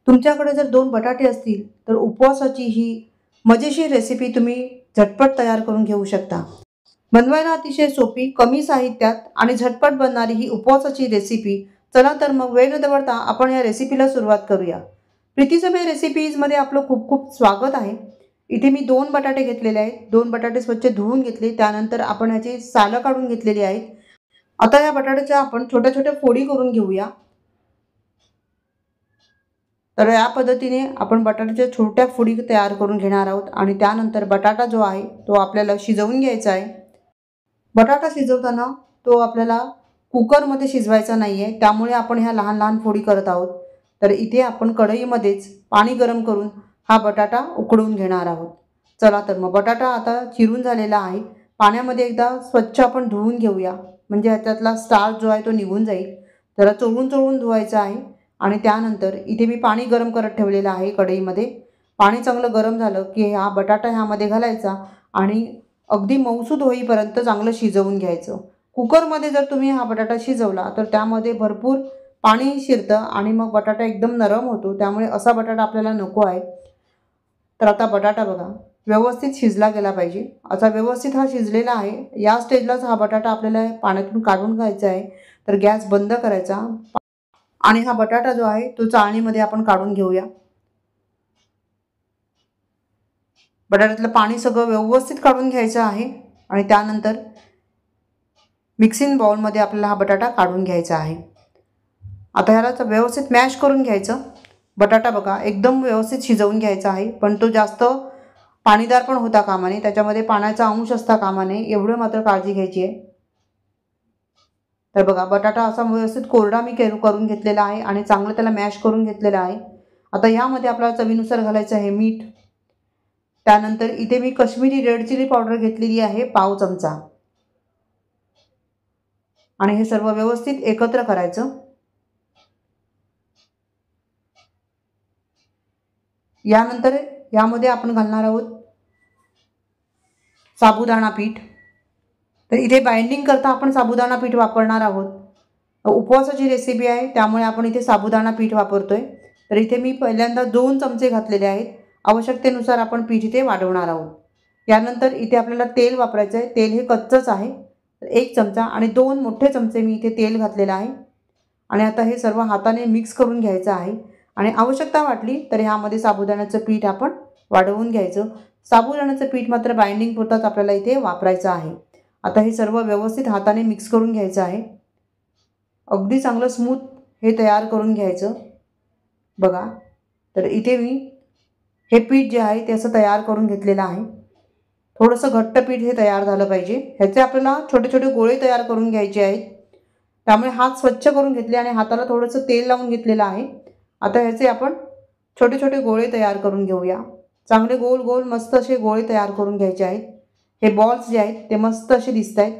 तुमच्याकडे जर 2 बटाटे असतील तर उपवासाची ही मजेशीर रेसिपी तुम्ही झटपट तयार करून घेऊ शकता। बनवायला अतिशय सोपी, कमी साहित्यात आणि झटपट बनणारी ही उपवासाची रेसिपी। चला तर मग वेळ न दवडता आपण या रेसिपीला सुरुवात करूया। प्रीतीसमय रेसिपीजमध्ये आपलं खूप खूप स्वागत आहे। इथे मी 2 बटाटे घेतलेले आहेत। 2 बटाटे स्वच्छ धुवून घेतले, त्यानंतर आपण याची सालं काढून घेतलेली आहेत। आता या बटाट्याच्या आपण छोट्या छोट्या फोडी करून घेऊया। तर या पद्धतीने आपण बटाट्याच्या छोट्या फोडी तयार करून घेणार आहोत आणि त्यानंतर बटाटा जो आहे तो आपल्याला शिजवून घ्यायचा आहे। बटाटा शिजवताना तो आपल्याला कुकरमध्ये शिजवायचा नाहीये, त्यामुळे आपण ह्या लहान लहान फोडी करत आहोत। तर इथे आपण कढईमध्येच पाणी गरम करून हा बटाटा उकळून घेणार आहोत। चला तर मग बटाटा आता चिरून झालेला आहे। पाण्यामध्ये एकदा स्वच्छ आपण धुवून घेऊया, म्हणजे ह्याच्यातला स्टार्च जो आहे तो निघून जाईल। जरा चोळून चोळून धुवायचा आहे आणि त्यानंतर इथे मी पाणी गरम करत ठेवलेलं आहे कढईमध्ये। पाणी चांगलं गरम झालं की हा बटाटा ह्यामध्ये घालायचा आणि अगदी मऊसूद होईपर्यंत चांगलं शिजवून घ्यायचं। कुकरमध्ये जर तुम्ही हा बटाटा शिजवला तर त्यामध्ये भरपूर पाणी शिरतं आणि मग बटाटा एकदम नरम होतो, त्यामुळे असा बटाटा आपल्याला नको आहे। तर आता बटाटा बघा व्यवस्थित शिजला गेला पाहिजे। असा व्यवस्थित हा शिजलेला आहे। या स्टेजलाच हा बटाटा आपल्याला पाण्यातून काढून घ्यायचा आहे। तर गॅस बंद करायचा आणि हा बटाटा जो आहे तो चाळणीमध्ये आपण काढून घेऊया। बटाट्यातलं पाणी सगळं व्यवस्थित काढून घ्यायचं आहे आणि त्यानंतर मिक्सिंग बाउलमध्ये आपल्याला हा बटाटा काढून घ्यायचा आहे। आता ह्याला व्यवस्थित मॅश करून घ्यायचं। बटाटा बघा एकदम व्यवस्थित शिजवून घ्यायचा आहे, पण तो जास्त पाणीदार पण होता कामा नये, त्याच्यामध्ये पाण्याचा अंश असता कामा नये, एवढं मात्र काळजी घ्यायची आहे। तर बघा बटाटा असा व्यवस्थित कोरडा मी करून घेतलेला आहे आणि चांगलं त्याला मॅश करून घेतलेला आहे। आता यामध्ये आपल्याला चवीनुसार घालायचं आहे मीठ। त्यानंतर इथे मी काश्मीरी रेड चिली पावडर घेतलेली आहे पाव चमचा आणि हे सर्व व्यवस्थित एकत्र करायचं। यानंतर यामध्ये आपण घालणार आहोत साबुदाणा पीठ। तर इथे बाइंडिंग करता आपण साबुदाणा पीठ वापरणार आहोत। उपवासाची रेसिपी आहे त्यामुळे आपण इथे साबुदाणा पीठ वापरतोय। तर इथे मी पहिल्यांदा 2 चमचे घातलेले आहेत। आवश्यकतेनुसार आपण पीठ इथे वाढवणार आहोत। यानंतर इथे आपल्याला तेल वापरायचं आहे। तेल हे कच्चंच आहे। 1 चमचा आणि 2 मोठे चमचे मी इथे तेल घातलेलं आहे आणि आता हे सर्व हाताने मिक्स करून घ्यायचं आहे आणि आवश्यकता वाटली तर ह्यामध्ये साबुदाण्याचं पीठ आपण वाढवून घ्यायचं। साबुदाण्याचं पीठ मात्र बाइंडिंग पुरताच आपल्याला इथे वापरायचं आहे। आता हे सर्व व्यवस्थित हाताने मिक्स करून घ्यायचं आहे। अगदी चांगलं स्मूथ हे तयार करून घ्यायचं बघा। तर इथे मी हे पीठ जे आहे ते असं तयार करून घेतलेलं आहे। थोडंसं घट्ट पीठ हे तयार झालं पाहिजे। ह्याचे आपल्याला छोटे छोटे गोळे तयार करून घ्यायचे आहेत, त्यामुळे हात स्वच्छ करून घेतले आणि हाताला थोडंसं तेल लावून घेतलेलं आहे। आता ह्याचे आपण छोटे छोटे गोळे तयार करून घेऊया। चांगले गोल गोल मस्त असे गोळे तयार करून घ्यायचे आहेत। हे बॉल्स जे आहेत ते मस्त असे दिसत आहेत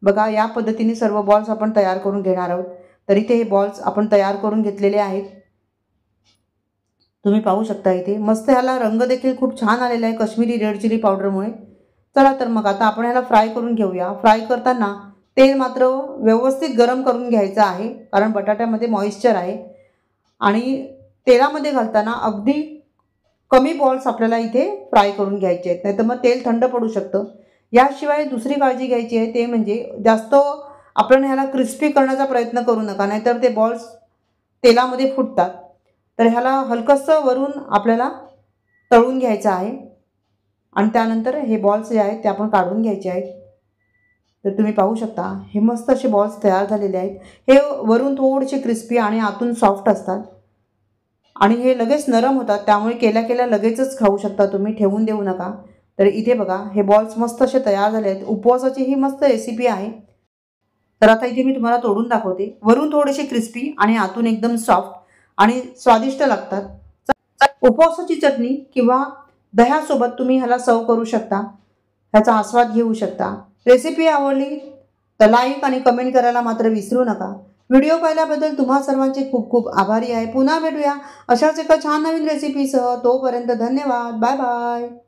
बघा। या पद्धतीने सर्व बॉल्स आपण तयार करून घेणार आहोत। तर इथे हे बॉल्स आपण तयार करून घेतलेले आहेत। तुम्ही पाहू शकता इथे मस्त ह्याला रंग देखील खूप छान आलेला आहे काश्मीरी रेड चिली पावडरमुळे। चला तर मग आता आपण ह्याला फ्राय करून घेऊया। फ्राय करताना तेल मात्र व्यवस्थित गरम करून घ्यायचं आहे, कारण बटाट्यामध्ये मॉइश्चर आहे आणि तेलामध्ये घालताना अगदी कमी बॉल्स आपल्याला इथे फ्राय करून घ्यायचे आहेत, नाहीतर मग तेल थंड पडू शकतं। याशिवाय दुसरी काळजी घ्यायची आहे ते म्हणजे जास्त आपण ह्याला क्रिस्पी करण्याचा प्रयत्न करू नका, नाहीतर ते बॉल्स तेलामध्ये फुटतात। तर ह्याला हलकंसं वरून आपल्याला तळून घ्यायचं आहे आणि त्यानंतर हे बॉल्स जे आहेत ते आपण काढून घ्यायचे आहेत। तर तुम्ही पाहू शकता हे मस्त असे बॉल्स तयार झालेले आहेत। हे वरून थोडेसे क्रिस्पी आणि आतून सॉफ्ट असतात आणि हे लगेच नरम होतात, त्यामुळे केल्या केल्या लगेचच खाऊ शकता तुम्ही, ठेवून देऊ नका। तर इथे बघा हे बॉल्स मस्त असे तयार झाले आहेत। उपवासाची ही मस्त रेसिपी आहे। तर आता इथे मी तुम्हाला तोडून दाखवते। वरून थोडेसे क्रिस्पी आणि आतून एकदम सॉफ्ट आणि स्वादिष्ट लागतात। उपवासाची चटणी किंवा दह्यासोबत तुम्ही ह्याला सर्व करू शकता, ह्याचा आस्वाद घेऊ शकता। रेसिपी आवडली तर लाईक आणि कमेंट करायला मात्र विसरू नका। व्हिडिओ पाहिल्याबद्दल तुम्हा सर्वांचे खूप खूप आभारी आहे। पुन्हा भेटूया अशाच एका छान नवीन रेसिपीसह। तोपर्यंत धन्यवाद, बाय बाय।